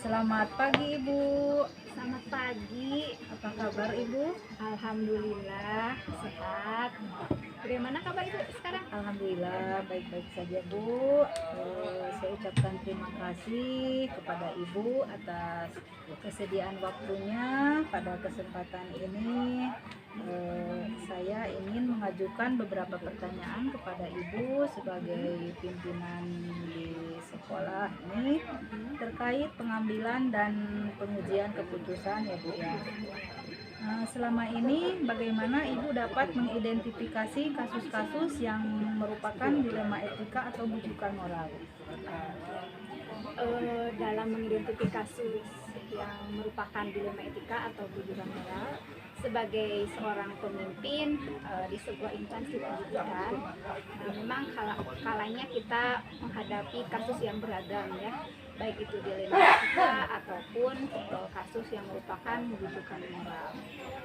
Selamat pagi Ibu. Selamat pagi. Apa kabar Ibu? Alhamdulillah sehat. Bagaimana kabar Ibu sekarang? Alhamdulillah baik-baik saja Bu. Saya ucapkan terima kasih kepada Ibu atas kesediaan waktunya pada kesempatan ini. Saya ingin mengajukan beberapa pertanyaan kepada Ibu sebagai pimpinan di sekolah ini terkait pengambilan dan pengujian keputusan ya Bu ya. Selama ini bagaimana Ibu dapat mengidentifikasi kasus-kasus yang merupakan dilema etika atau bujukan moral? Dalam mengidentifikasi yang merupakan dilema etika atau bujukan moral sebagai seorang pemimpin di sebuah instansi pendidikan, memang kalanya kita menghadapi kasus yang beragam ya, baik itu dilema etika ataupun kasus yang merupakan bujukan moral.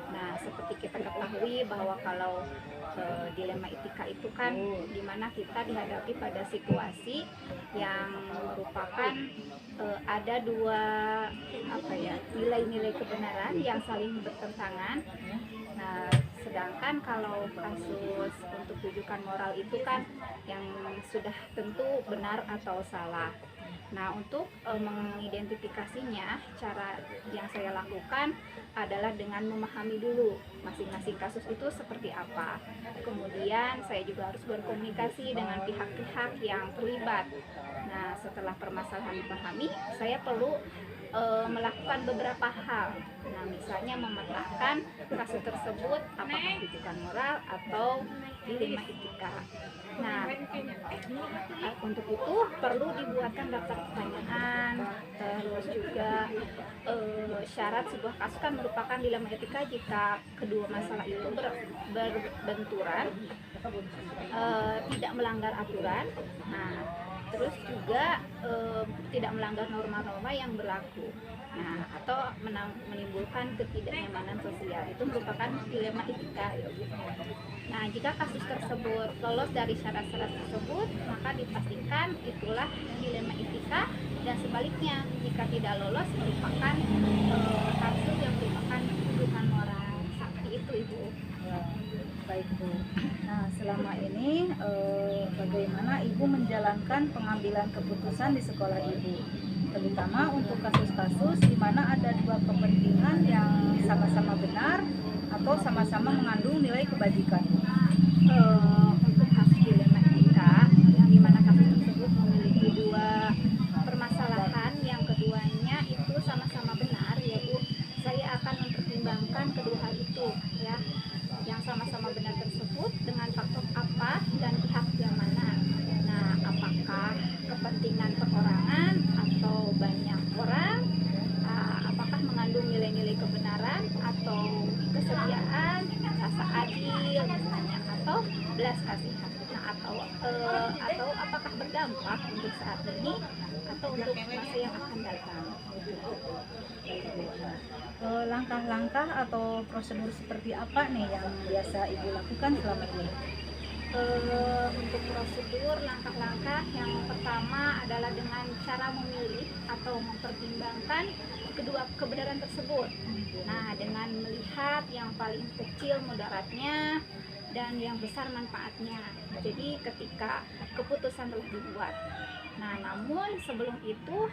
Nah, seperti kita ketahui bahwa kalau dilema etika itu kan dimana kita dihadapi pada situasi yang merupakan ada dua nilai-nilai kebenaran yang saling bertentangan. Nah, sedangkan kalau kasus untuk rujukan moral itu kan yang sudah tentu benar atau salah. Nah, untuk mengidentifikasinya, cara yang saya lakukan adalah dengan memahami dulu masing-masing kasus itu seperti apa. Kemudian saya juga harus berkomunikasi dengan pihak-pihak yang terlibat. Nah, setelah permasalahan dipahami, saya perlu melakukan beberapa hal. Nah, misalnya memetakan kasus tersebut apakah rujukan moral atau dilema etika. Nah, untuk itu perlu dibuatkan daftar pertanyaan, terus juga syarat sebuah kasus kan merupakan dilema etika jika kedua masalah itu berbenturan, tidak melanggar aturan. Nah, terus juga tidak melanggar norma-norma yang berlaku. Nah, atau menimbulkan ketidaknyamanan sosial, itu merupakan dilema etika. Nah, jika kasus tersebut lolos dari syarat-syarat tersebut, maka dipastikan itulah dilema etika, dan sebaliknya jika tidak lolos merupakan kasus yang merupakan bujukan moral. Seperti itu Ibu. Baik Bu. Nah, selama ini bagaimana Ibu menjalankan pengambilan keputusan di sekolah Ibu, terutama untuk kasus-kasus di mana ada dua kepentingan yang sama-sama benar atau sama-sama mengandung nilai kebajikan? Untuk kasus dilema etika yang dimana kasus tersebut memiliki dua permasalahan, yang keduanya itu sama-sama benar, yaitu saya akan mempertimbangkan kedua hal itu ya, yang sama-sama benar tersebut dengan faktor apa dan pihak yang mana. Nah, apakah kepentingan perorangan atau banyak orang, apakah mengandung nilai-nilai kebenaran atau kesetiaan, rasa adil misalnya, atau belas kasihan. Nah, atau apakah berdampak untuk saat ini atau untuk masa yang akan datang. Langkah-langkah atau prosedur seperti apa nih yang biasa Ibu lakukan selama ini? Untuk prosedur, langkah-langkah yang pertama adalah dengan cara memilih atau mempertimbangkan kedua kebenaran tersebut. Nah, dengan melihat yang paling kecil mudaratnya dan yang besar manfaatnya. Jadi ketika keputusan telah dibuat, nah namun sebelum itu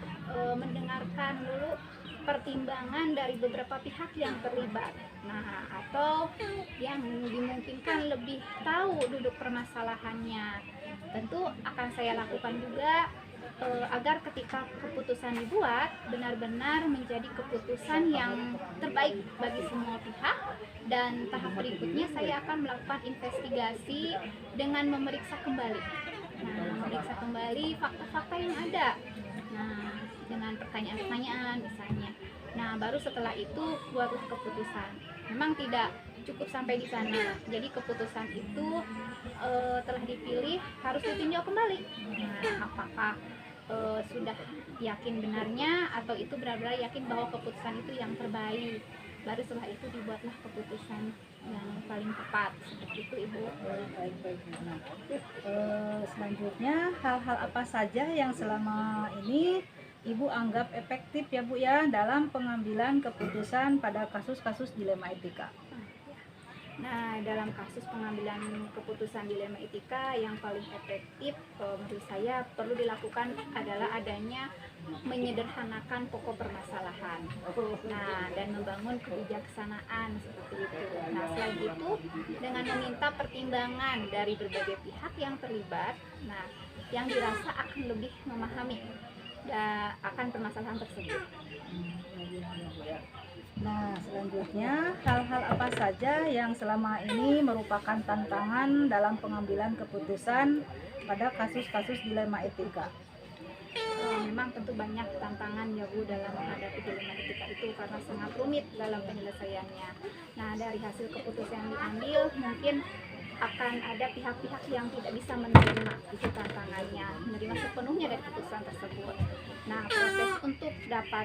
mendengarkan dulu pertimbangan dari beberapa pihak yang terlibat. Nah, atau yang dimungkinkan lebih tahu duduk permasalahannya. Tentu akan saya lakukan juga agar ketika keputusan dibuat benar-benar menjadi keputusan yang terbaik bagi semua pihak. Dan tahap berikutnya saya akan melakukan investigasi dengan memeriksa kembali. Nah, memeriksa kembali fakta-fakta yang ada. Nah, dengan pertanyaan-pertanyaan misalnya. Nah, baru setelah itu buatlah keputusan. Memang tidak cukup sampai di sana. Jadi keputusan itu telah dipilih harus ditinjau kembali. Nah, apakah sudah yakin benarnya atau itu benar-benar yakin bahwa keputusan itu yang terbaik. Baru setelah itu dibuatlah keputusan yang paling tepat. Seperti itu Ibu. Baik-baik. Selanjutnya hal-hal apa saja yang selama ini Ibu anggap efektif ya Bu ya dalam pengambilan keputusan pada kasus-kasus dilema etika? Nah, dalam kasus pengambilan keputusan dilema etika yang paling efektif menurut saya perlu dilakukan adalah adanya menyederhanakan pokok permasalahan. Nah, dan membangun kebijaksanaan seperti itu. Nah, selain itu dengan meminta pertimbangan dari berbagai pihak yang terlibat, nah, yang dirasa akan lebih memahami akan permasalahan tersebut. Nah, selanjutnya hal-hal apa saja yang selama ini merupakan tantangan dalam pengambilan keputusan pada kasus-kasus dilema etika? Memang tentu banyak tantangan ya Bu dalam menghadapi dilema etika itu karena sangat rumit dalam penyelesaiannya. Nah, dari hasil keputusan yang diambil mungkin akan ada pihak-pihak yang tidak bisa menerima itu tantangannya, menerima sepenuhnya dari keputusan tersebut. Nah, proses untuk dapat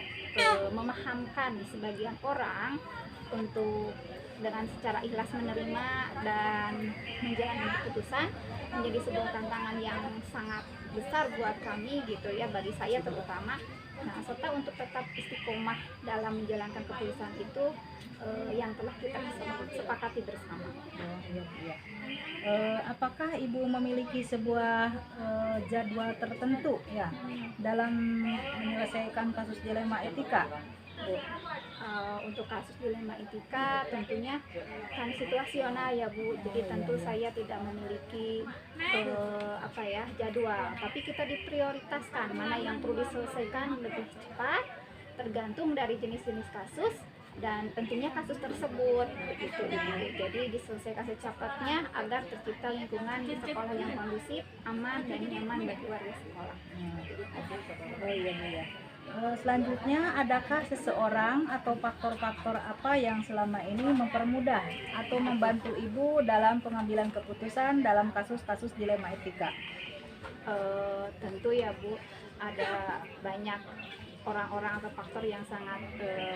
memahamkan sebagian orang untuk dengan secara ikhlas menerima dan menjalani keputusan menjadi sebuah tantangan yang sangat besar buat kami gitu ya, bagi saya terutama. Nah, serta untuk tetap istiqomah dalam menjalankan keputusan itu yang telah kita sepakati bersama. Apakah Ibu memiliki sebuah jadwal tertentu ya dalam menyelesaikan kasus dilema etika? Untuk kasus dilema etika tentunya kan situasional ya Bu, jadi tentu saya tidak memiliki jadwal, tapi kita diprioritaskan mana yang perlu diselesaikan lebih cepat tergantung dari jenis-jenis kasus dan tentunya kasus tersebut begitu Ibu. Jadi diselesaikan secepatnya agar tercipta lingkungan di sekolah yang kondusif, aman dan nyaman bagi warga sekolah. Oh iya Bu ya. Selanjutnya, adakah seseorang atau faktor-faktor apa yang selama ini mempermudah atau membantu Ibu dalam pengambilan keputusan dalam kasus-kasus dilema etika? Tentu ya Bu, ada banyak orang-orang atau faktor yang sangat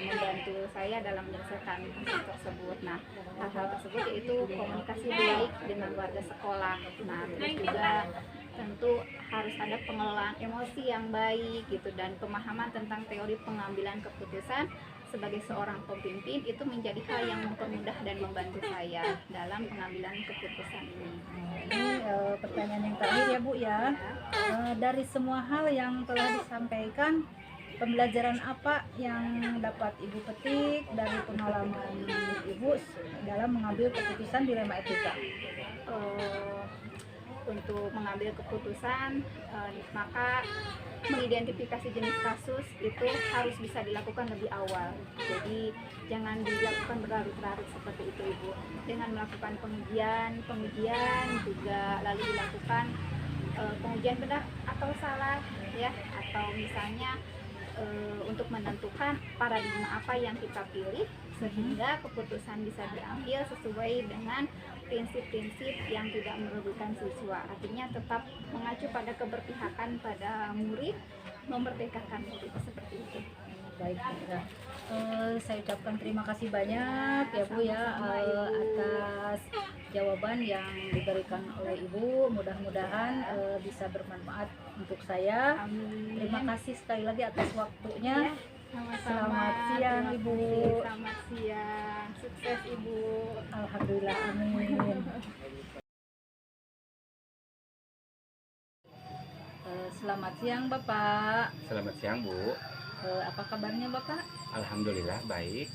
membantu saya dalam menyelesaikan kasus tersebut. Nah, hal-hal tersebut yaitu komunikasi baik dengan warga sekolah. Nah, terus juga tentu harus ada pengelolaan emosi yang baik gitu, dan pemahaman tentang teori pengambilan keputusan sebagai seorang pemimpin itu menjadi hal yang mempermudah dan membantu saya dalam pengambilan keputusan ini. Ini pertanyaan yang terakhir ya Bu ya. Dari semua hal yang telah disampaikan, pembelajaran apa yang dapat Ibu petik dari pengalaman Ibu dalam mengambil keputusan dilema etika? Untuk mengambil keputusan, maka mengidentifikasi jenis kasus itu harus bisa dilakukan lebih awal. Jadi jangan dilakukan berlarut-larut seperti itu Ibu. Dengan melakukan pengujian juga lalu dilakukan pengujian benar atau salah ya, atau misalnya untuk menentukan paradigma apa yang kita pilih sehingga keputusan bisa diambil sesuai dengan prinsip-prinsip yang tidak merugikan siswa. Artinya tetap mengacu pada keberpihakan pada murid, memerdekakan murid seperti itu. Baik, ya. Saya ucapkan terima kasih banyak ya Bu ya atas jawaban yang diberikan oleh Ibu. Mudah-mudahan bisa bermanfaat untuk saya. Amin. Terima kasih sekali lagi atas waktunya. Sama-sama. Selamat siang Terima Ibu. kasih. Selamat siang. Sukses Ibu. Alhamdulillah, amin. Selamat siang Bapak. Selamat siang Bu. Apa kabarnya Bapak? Alhamdulillah baik.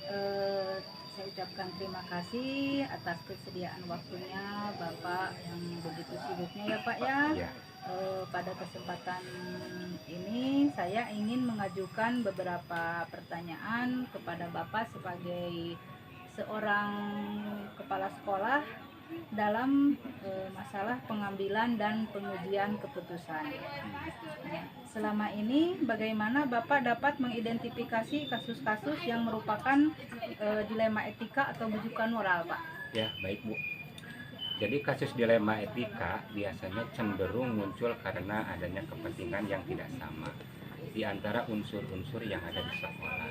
Saya ucapkan terima kasih atas kesediaan waktunya Bapak yang begitu sibuknya ya Pak ya. Ya. Pada kesempatan ini saya ingin mengajukan beberapa pertanyaan kepada Bapak sebagai seorang kepala sekolah dalam masalah pengambilan dan pengujian keputusan. Selama ini bagaimana Bapak dapat mengidentifikasi kasus-kasus yang merupakan dilema etika atau bujukan moral, Pak? Ya, baik Bu. Jadi kasus dilema etika biasanya cenderung muncul karena adanya kepentingan yang tidak sama di antara unsur-unsur yang ada di sekolah.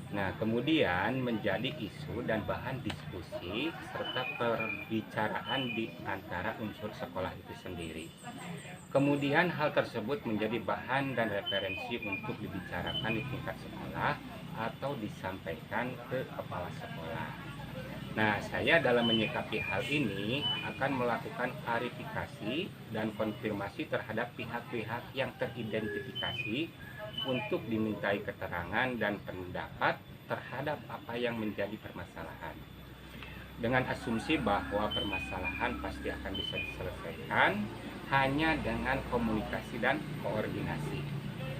Nah, kemudian menjadi isu dan bahan diskusi serta perbicaraan di antara unsur sekolah itu sendiri. Kemudian hal tersebut menjadi bahan dan referensi untuk dibicarakan di tingkat sekolah atau disampaikan ke kepala sekolah. Nah, saya dalam menyikapi hal ini akan melakukan klarifikasi dan konfirmasi terhadap pihak-pihak yang teridentifikasi untuk dimintai keterangan dan pendapat terhadap apa yang menjadi permasalahan. Dengan asumsi bahwa permasalahan pasti akan bisa diselesaikan hanya dengan komunikasi dan koordinasi.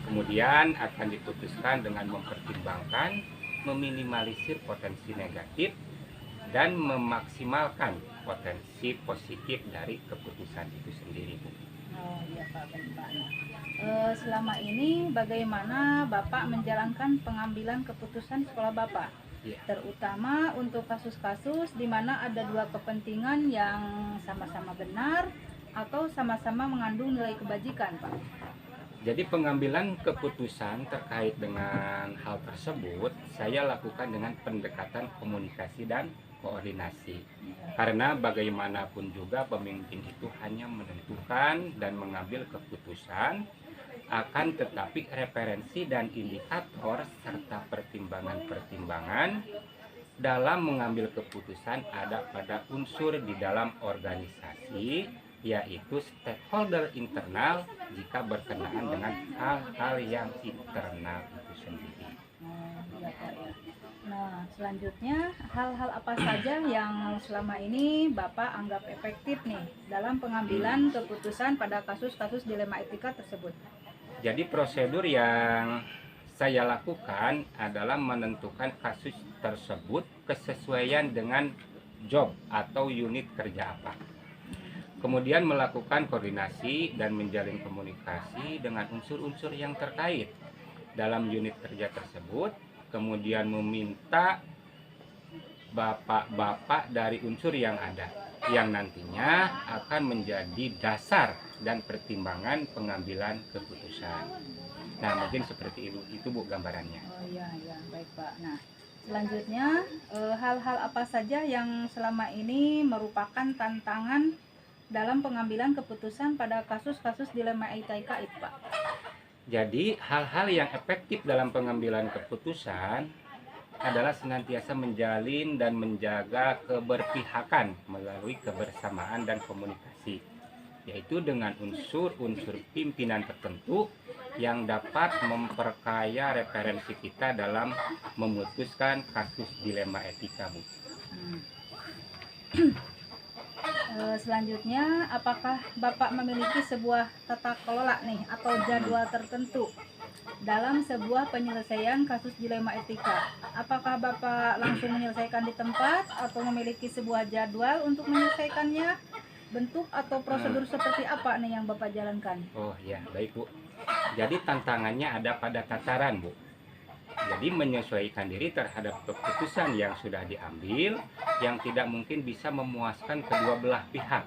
Kemudian akan diputuskan dengan mempertimbangkan, meminimalisir potensi negatif, dan memaksimalkan potensi positif dari keputusan itu sendiri, Bu. Oh iya Pak, baik Pak. Selama ini bagaimana Bapak menjalankan pengambilan keputusan sekolah Bapak? Ya. Terutama untuk kasus-kasus di mana ada dua kepentingan yang sama-sama benar atau sama-sama mengandung nilai kebajikan, Pak. Jadi pengambilan keputusan terkait dengan hal tersebut saya lakukan dengan pendekatan komunikasi dan koordinasi. Karena bagaimanapun juga pemimpin itu hanya menentukan dan mengambil keputusan, akan tetapi referensi dan indikator serta pertimbangan-pertimbangan dalam mengambil keputusan ada pada unsur di dalam organisasi, yaitu stakeholder internal jika berkenaan dengan hal-hal yang internal itu sendiri. Iya, Pak, ya. Nah, selanjutnya hal-hal apa saja yang selama ini Bapak anggap efektif nih dalam pengambilan keputusan pada kasus-kasus dilema etika tersebut? Jadi prosedur yang saya lakukan adalah menentukan kasus tersebut kesesuaian dengan job atau unit kerja apa. Kemudian melakukan koordinasi dan menjalin komunikasi dengan unsur-unsur yang terkait dalam unit kerja tersebut. Kemudian meminta bapak-bapak dari unsur yang ada yang nantinya akan menjadi dasar dan pertimbangan pengambilan keputusan. Nah, mungkin seperti itu Bu gambarannya. Oh iya, ya, baik Pak. Nah, selanjutnya hal-hal apa saja yang selama ini merupakan tantangan dalam pengambilan keputusan pada kasus-kasus dilema etika itu, Pak? Jadi hal-hal yang efektif dalam pengambilan keputusan adalah senantiasa menjalin dan menjaga keberpihakan melalui kebersamaan dan komunikasi, yaitu dengan unsur-unsur pimpinan tertentu yang dapat memperkaya referensi kita dalam memutuskan kasus dilema etika, Bu. Selanjutnya, apakah Bapak memiliki sebuah tata kelola nih atau jadwal tertentu dalam sebuah penyelesaian kasus dilema etika? Apakah Bapak langsung menyelesaikan di tempat atau memiliki sebuah jadwal untuk menyelesaikannya? Bentuk atau prosedur seperti apa nih yang Bapak jalankan? Oh ya, baik Bu. Jadi tantangannya ada pada tataran, Bu. Jadi menyesuaikan diri terhadap keputusan yang sudah diambil yang tidak mungkin bisa memuaskan kedua belah pihak.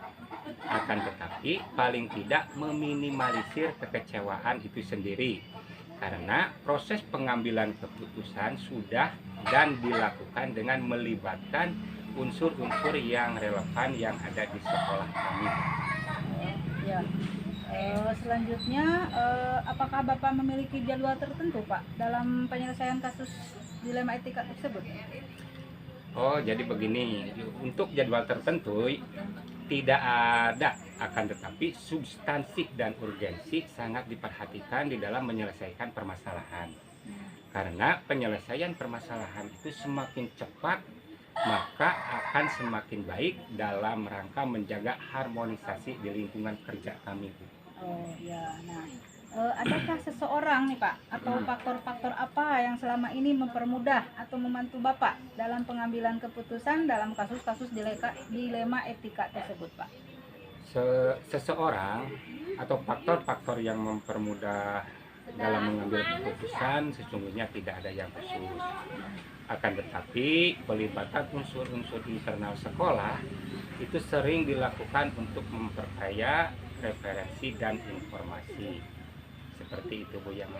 Akan tetapi paling tidak meminimalisir kekecewaan itu sendiri. Karena proses pengambilan keputusan sudah dan dilakukan dengan melibatkan unsur-unsur yang relevan yang ada di sekolah kami. Ya. Selanjutnya, apakah Bapak memiliki jadwal tertentu, Pak, dalam penyelesaian kasus dilema etika tersebut? Oh, jadi begini, untuk jadwal tertentu tidak ada, akan tetapi substansi dan urgensi sangat diperhatikan di dalam menyelesaikan permasalahan. Karena penyelesaian permasalahan itu semakin cepat, maka akan semakin baik dalam rangka menjaga harmonisasi di lingkungan kerja kami. Oh ya, nah adakah seseorang nih Pak atau faktor-faktor apa yang selama ini mempermudah atau membantu Bapak dalam pengambilan keputusan dalam kasus-kasus dilema etika tersebut, Pak? Seseorang atau faktor-faktor yang mempermudah dalam mengambil keputusan sesungguhnya tidak ada yang khusus. Akan tetapi pelibatan unsur-unsur internal sekolah itu sering dilakukan untuk memperkaya referensi dan informasi. Seperti itu Bu yang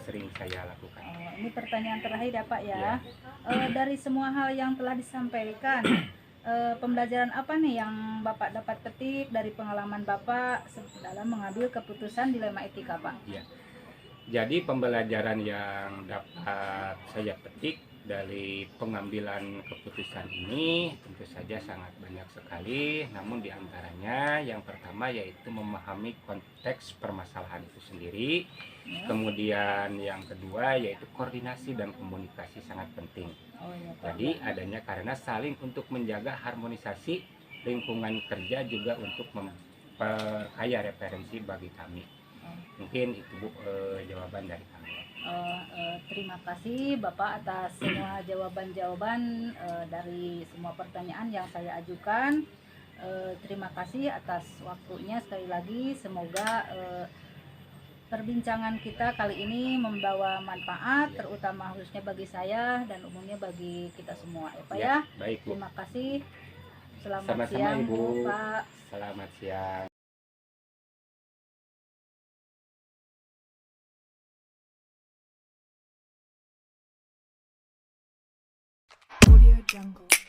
sering saya lakukan. Ini pertanyaan terakhir ya Pak ya. Ya. Dari semua hal yang telah disampaikan, pembelajaran apa nih yang Bapak dapat petik dari pengalaman Bapak dalam mengambil keputusan dilema etika Pak? Ya. Jadi pembelajaran yang dapat saya petik dari pengambilan keputusan ini tentu saja sangat banyak sekali, namun diantaranya yang pertama yaitu memahami konteks permasalahan itu sendiri. Ya. Kemudian yang kedua yaitu koordinasi dan komunikasi sangat penting. Ya, Pak. Jadi adanya karena saling untuk menjaga harmonisasi lingkungan kerja juga untuk memperkaya referensi bagi kami. Mungkin itu Bu jawaban dari kami. Terima kasih Bapak atas semua jawaban-jawaban dari semua pertanyaan yang saya ajukan. Terima kasih atas waktunya sekali lagi. Semoga perbincangan kita kali ini membawa manfaat, terutama khususnya bagi saya dan umumnya bagi kita semua ya Pak ya. Baik Bu. Terima kasih. Selamat Sama-sama siang Ibu. Bu, Pak. Selamat siang. Audio Jungle.